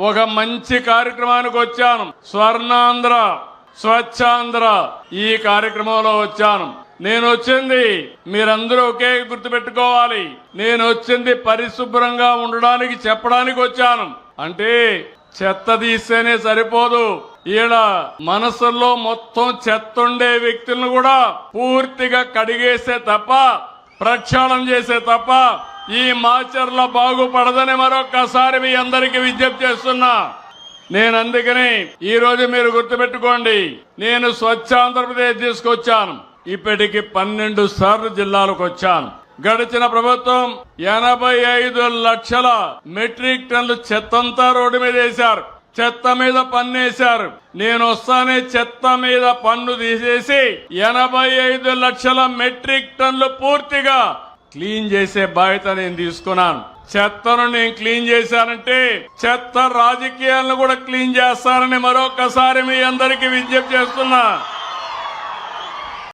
ఒక మంచి కార్యక్రమానికి వచ్చాను. స్వర్ణాంధ్ర స్వచ్ఛాంధ్ర ఈ కార్యక్రమంలో వచ్చాను. నేను వచ్చింది మీరందరూ ఒకే గుర్తుపెట్టుకోవాలి. నేను వచ్చింది పరిశుభ్రంగా ఉండడానికి చెప్పడానికి వచ్చాను. అంటే చెత్త తీస్తేనే సరిపోదు. ఈడ మనసుల్లో మొత్తం చెత్త ఉండే వ్యక్తులను కూడా పూర్తిగా కడిగేసే తప్ప, ప్రక్షాళన చేసే తప్ప ఈ మాచర్ల బాగుపడదని మరొక్కసారి మీ అందరికీ విజ్ఞప్తి చేస్తున్నా. నేను అందుకని ఈ రోజు మీరు గుర్తుపెట్టుకోండి, నేను స్వచ్ఛ ఆంధ్రప్రదేశ్ తీసుకొచ్చాను. ఇప్పటికి 12 సార్లు జిల్లాలకు వచ్చాను. గడిచిన ప్రభుత్వం 85 లక్షల మెట్రిక్ టన్నులు చెత్తంతా రోడ్డు మీద వేశారు. చెత్త మీద పన్నేశారు. నేను వస్తానే చెత్త మీద పన్ను తీసేసి 85 లక్షల మెట్రిక్ టన్నులు పూర్తిగా క్లీన్ చేసే బాధ్యత నేను తీసుకున్నాను. చెత్తను నేను క్లీన్ చేశానంటే చెత్త రాజకీయాలను కూడా క్లీన్ చేస్తానని మరొకసారి మీ అందరికీ విజ్ఞప్తి చేస్తున్నా.